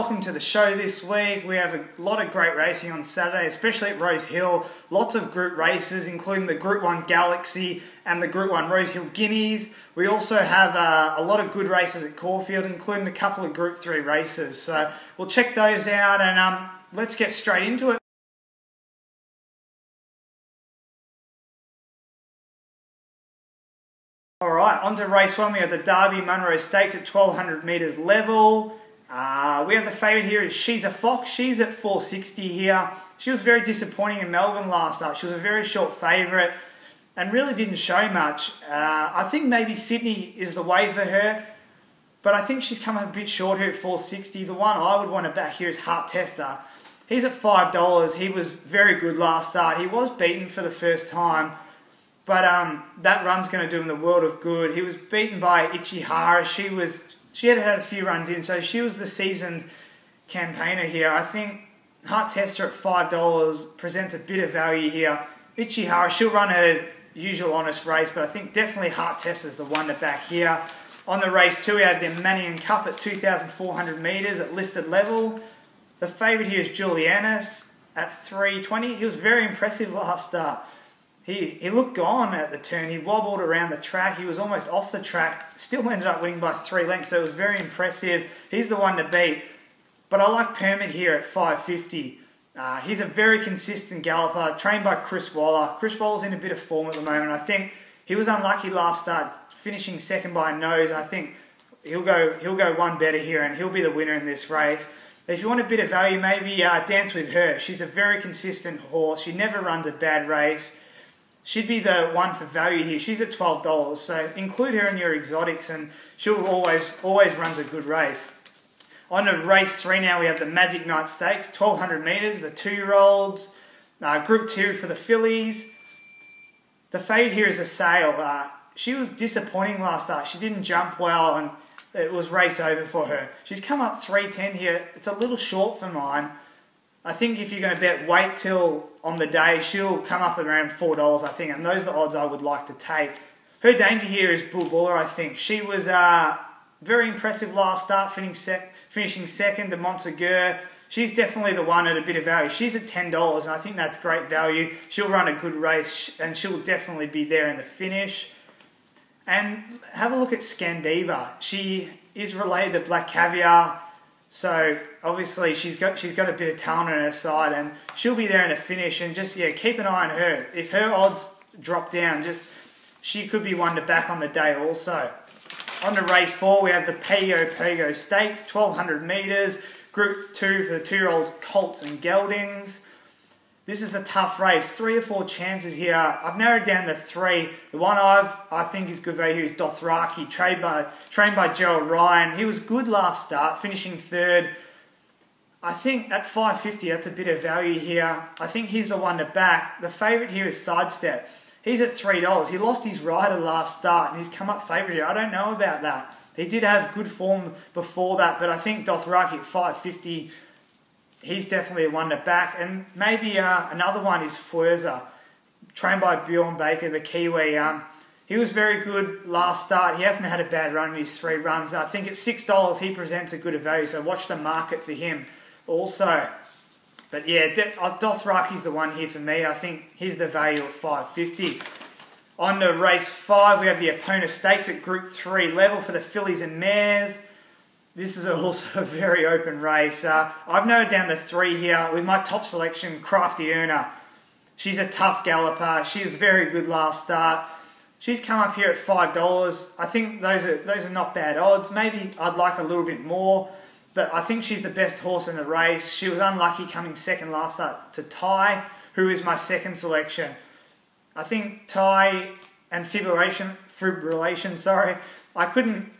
welcome to the show this week. We have a lot of great racing on Saturday, especially at Rose Hill. Lots of group races, including the Group 1 Galaxy and the Group 1 Rose Hill Guineas. We also have a lot of good races at Caulfield, including a couple of Group 3 races. So we'll check those out and let's get straight into it. Alright, on to race 1. We have the Derby Munro Stakes at 1200 metres level. We have the favourite here is She's a Fox. She's at 460 here. She was very disappointing in Melbourne last up. She was a very short favourite and really didn't show much. I think maybe Sydney is the way for her, but I think she's come a bit short here at 460. The one I would want to back here is Heart Tester. He's at $5. He was very good last start. He was beaten for the first time, but that run's going to do him the world of good. He was beaten by Ichihara. She had a few runs in, so she was the seasoned campaigner here. I think Heart Tester at $5 presents a bit of value here. Ichihara, she'll run her usual honest race, but I think definitely Heart Tester's the one to back here. On the race 2, we have the Mannion Cup at 2,400 metres at listed level. The favourite here is Julianus at $3.20. He was very impressive last start. He looked gone at the turn. He wobbled around the track. He was almost off the track. Still ended up winning by 3 lengths, so it was very impressive. He's the one to beat. But I like Permit here at $5.50. He's a very consistent galloper, trained by Chris Waller. Chris Waller's in a bit of form at the moment. I think he was unlucky last start, finishing second by a nose. I think he'll go one better here, and he'll be the winner in this race. If you want a bit of value, maybe Dance With Her. She's a very consistent horse. She never runs a bad race. She'd be the one for value here. She's at $12, so include her in your exotics and she'll always runs a good race. On to race 3 now, we have the Magic Night Stakes, 1200 metres, the 2-year-olds, Group 2 for the fillies. The favourite here is A Sail. She was disappointing last start. She didn't jump well and it was race over for her. She's come up 310 here. It's a little short for mine. I think if you're going to bet, wait till on the day. She'll come up around $4, I think, and those are the odds I would like to take. Her danger here is Bull Buller, I think. She was very impressive last start, finishing second to Montsegur. She's definitely the one at a bit of value. She's at $10, and I think that's great value. She'll run a good race, and she'll definitely be there in the finish. And have a look at Scandiva. She is related to Black Caviar. So obviously she's got a bit of talent on her side, and she'll be there in the finish. And just keep an eye on her. If her odds drop down, she could be one to back on the day also. On to race 4, we have the Pago Stakes, 1200 metres, Group 2 for the 2-year-olds Colts and Geldings. This is a tough race. 3 or 4 chances here. I've narrowed down to 3. The one I think is good value here is Dothraki, trained by Gerald Ryan. He was good last start, finishing 3rd. I think at $5.50, that's a bit of value here. I think he's the one to back. The favourite here is Sidestep. He's at $3. He lost his rider last start and he's come up favourite here. I don't know about that. He did have good form before that, but I think Dothraki at $5.50, he's definitely one to back. And maybe another one is Fwerza, trained by Bjorn Baker, the Kiwi. He was very good last start. He hasn't had a bad run in his 3 runs. I think at $6 he presents a good value, so watch the market for him also. But yeah, Dothraki's the one here for me. I think he's the value at $5.50. On to race 5, we have the Epona Stakes at Group 3 level for the fillies and mares. This is also a very open race. I've narrowed down to 3 here with my top selection, Crafty Earner. She's a tough galloper. She was very good last start. She's come up here at $5. I think those are not bad odds. Maybe I'd like a little bit more, but I think she's the best horse in the race. She was unlucky coming second last start to Ty, who is my second selection. I think Ty and Fibrillation, sorry, I couldn't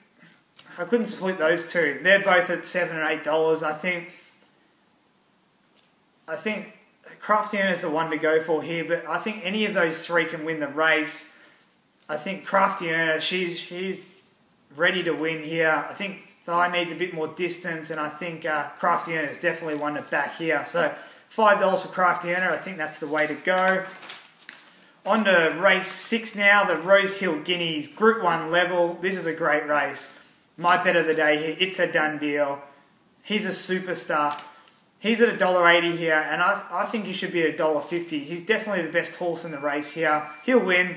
split those two. They're both at $7 and $8. I think Crafty Earner is the one to go for here, but I think any of those 3 can win the race. I think Crafty Earner, she's ready to win here. I think Thigh needs a bit more distance, and I think Crafty Earner is definitely one to back here. So $5 for Crafty Earner, I think that's the way to go. On to race 6 now, the Rose Hill Guineas, Group 1 level. This is a great race. My bet of the day here, It's a Done Deal. He's a superstar. He's at $1.80 here, and I think he should be at $1.50. He's definitely the best horse in the race here. He'll win.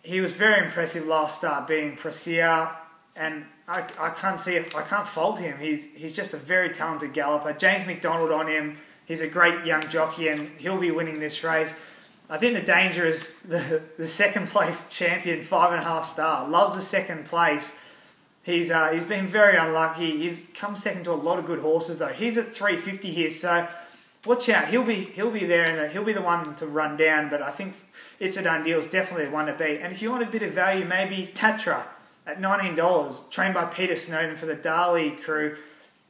He was very impressive last start, beating Precia, and I can't see it. I can't fault him. He's just a very talented galloper. James McDonald on him. He's a great young jockey, and he'll be winning this race. I think the danger is the second place champion, 5.5 star, loves the second place. He's been very unlucky. He's come second to a lot of good horses though. He's at $3.50 here, so watch out. He'll be there, and he'll be the one to run down. But I think It's a Done Deal is definitely the one to beat. And if you want a bit of value, maybe Tatra at $19, trained by Peter Snowden for the Darley crew.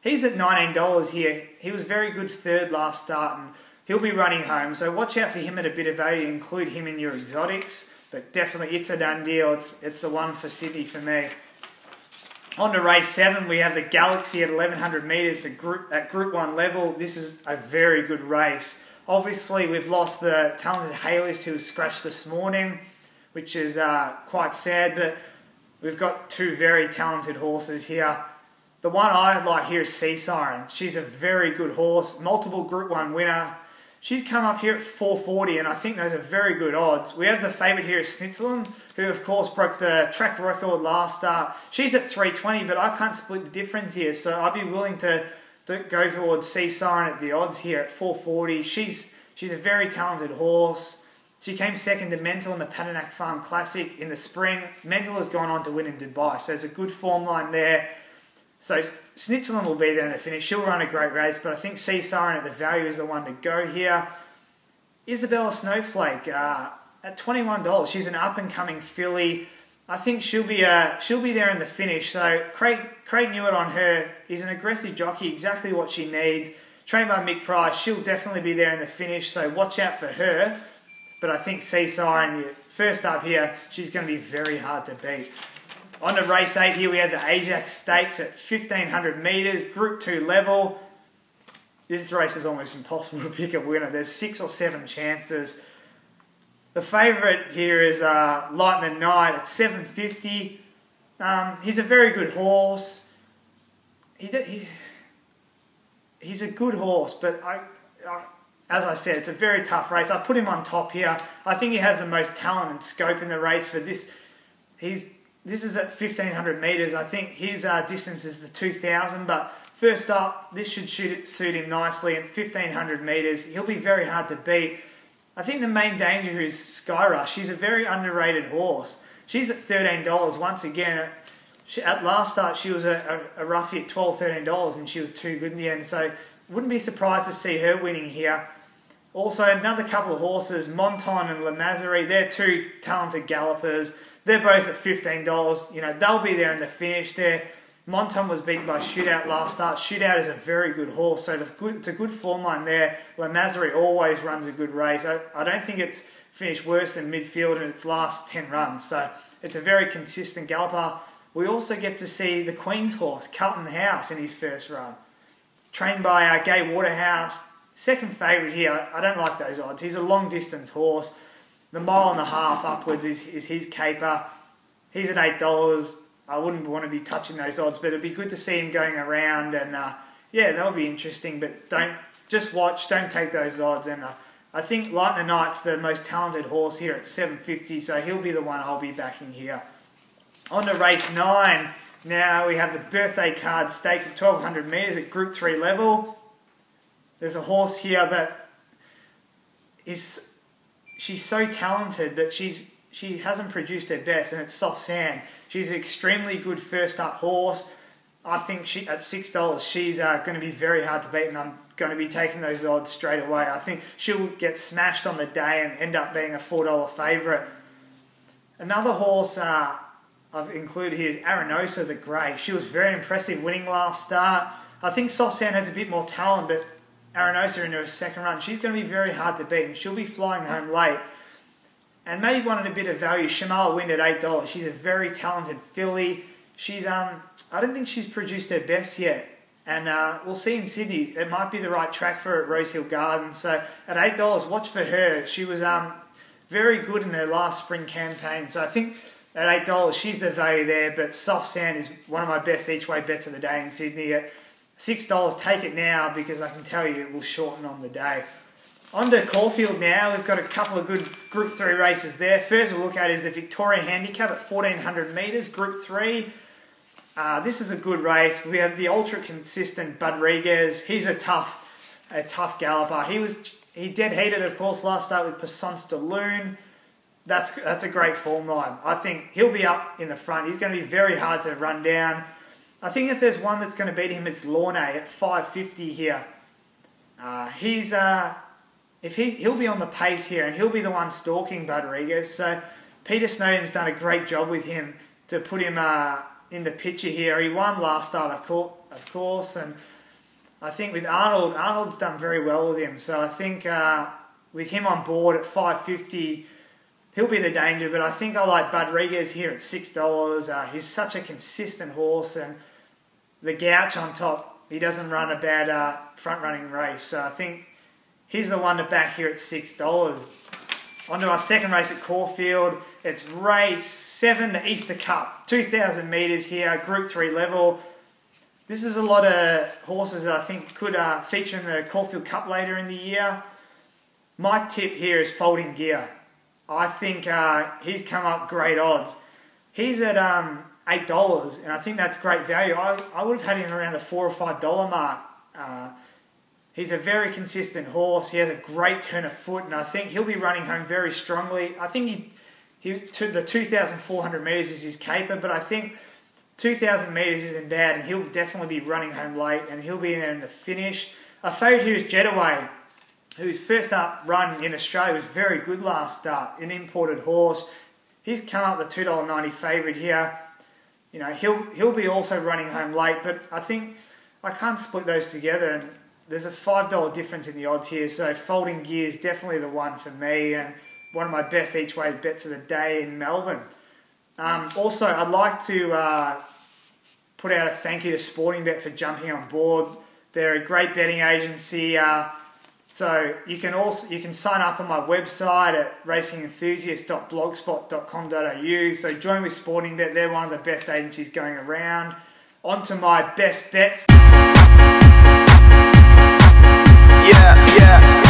He's at $19 here. He was very good third last start, and he'll be running home. So watch out for him at a bit of value. Include him in your exotics. But definitely, It's a Done Deal. It's the one for Sydney for me. On to race 7, we have the Galaxy at 1100 metres at Group 1 level. This is a very good race. Obviously, we've lost the talented Haylist who was scratched this morning, which is quite sad, but we've got two very talented horses here. The one I like here is Sea Siren. She's a very good horse, multiple Group 1 winner. She's come up here at $4.40, and I think those are very good odds. We have the favourite here is Snitzelin, who of course broke the track record last start. She's at $3.20, but I can't split the difference here, so I'd be willing to go towards Sea Siren at the odds here at $4.40. She's a very talented horse. She came second to Mental in the Patinack Farm Classic in the spring. Mental has gone on to win in Dubai, so there's a good form line there. So Snitzelin will be there in the finish. She'll run a great race, but I think Sea Siren at the value is the one to go here. Isabella Snowflake at $21. She's an up-and-coming filly. I think she'll be there in the finish. So Craig Newitt on her. He's an aggressive jockey, exactly what she needs. Trained by Mick Price. She'll definitely be there in the finish, so watch out for her. But I think Sea Siren, first up here, she's going to be very hard to beat. On to race 8 here, we have the Ajax Stakes at 1500 metres, Group 2 level. This race is almost impossible to pick a winner. There's 6 or 7 chances. The favourite here is Light in the Night at $7.50. He's a very good horse. He's a good horse, but as I said, it's a very tough race. I put him on top here. I think he has the most talent and scope in the race for this. This is at 1500 metres. I think his distance is the 2000, but first up, this should suit him nicely at 1500 metres. He'll be very hard to beat. I think the main danger here is Skyrush. She's a very underrated horse. She's at $13 once again. At last start, she was a roughie at $12, $13, and she was too good in the end. So wouldn't be surprised to see her winning here. Also, another couple of horses, Monton and La Mazerie. They're two talented gallopers. They're both at $15. You know, they'll be there in the finish there. Monton was beaten by Shootout last start. Shootout is a very good horse, so it's a good form line there. La Mazerie always runs a good race. I don't think it's finished worse than midfield in its last 10 runs, so it's a very consistent galloper. We also get to see the Queen's horse, Carlton House, in his first run. Trained by Gay Waterhouse. Second favourite here. I don't like those odds. He's a long-distance horse. The 1.5 miles upwards is his caper. He's at $8. I wouldn't want to be touching those odds, but it'd be good to see him going around, and yeah, that'll be interesting. But just watch, don't take those odds. And I think Light in the Night's the most talented horse here at $7.50, so he'll be the one I'll be backing here. On to race 9. Now we have the Birthday Card Stakes at 1200 metres at Group 3 level. There's a horse here that she's so talented, but she hasn't produced her best, and it's Soft Sand. She's an extremely good first up horse. I think at $6 she's going to be very hard to beat, and I'm going to be taking those odds straight away. I think she'll get smashed on the day and end up being a $4 favourite. Another horse I've included here is Arenosa the Grey. She was very impressive winning last start. I think Soft Sand has a bit more talent, but Arenosa in her second run, she's going to be very hard to beat, and she'll be flying home late. And maybe wanted a bit of value, Shamal Wind at $8. She's a very talented filly. She's I don't think she's produced her best yet. And we'll see in Sydney. It might be the right track for her at Rosehill Gardens. So at $8, watch for her. She was very good in her last spring campaign. So I think at $8, she's the value there. But Soft Sand is one of my best each way bets of the day in Sydney at $6, take it now because I can tell you it will shorten on the day. On to Caulfield now. We've got a couple of good Group 3 races there. First we'll look at is the Victoria Handicap at 1400 metres, Group 3. This is a good race. We have the ultra consistent Rodriguez. He's a tough galloper. He dead heated, of course, last start with Passance de Lune. That's a great form line. I think he'll be up in the front. He's going to be very hard to run down. I think if there's one that's going to beat him, it's Launay at 550 here. He'll be on the pace here, and he'll be the one stalking Rodriguez. So Peter Snowden's done a great job with him to put him in the picture here. He won last start, of course, and I think with Arnold's done very well with him. So I think with him on board at 550, he'll be the danger. But I think I like Rodriguez here at $6. He's such a consistent horse, and the Gouch on top, he doesn't run a bad front-running race. So I think he's the one to back here at $6. On to our second race at Caulfield. It's race 7, the Easter Cup. 2,000 metres here, Group 3 level. This is a lot of horses that I think could feature in the Caulfield Cup later in the year. My tip here is Folding Gear. I think he's come up great odds. He's at $8, and I think that's great value. I would have had him around the $4 or $5 mark. He's a very consistent horse. He has a great turn of foot, and I think he'll be running home very strongly. I think the 2,400 metres is his caper, but I think 2,000 metres isn't bad, and he'll definitely be running home late, and he'll be in there in the finish. Our favourite here is Jetaway, whose first up run in Australia was very good last start, an imported horse. He's come up the $2.90 favourite here. You know, he'll be also running home late, but I think I can't split those together, and there's a $5 difference in the odds here, so Folding Gear is definitely the one for me, and one of my best each-way bets of the day in Melbourne. Also, I'd like to put out a thank you to Sportingbet for jumping on board. They're a great betting agency, so you can sign up on my website at racingenthusiast.blogspot.com.au. So join with Sportingbet. They're one of the best agencies going around. On to my best bets. Yeah.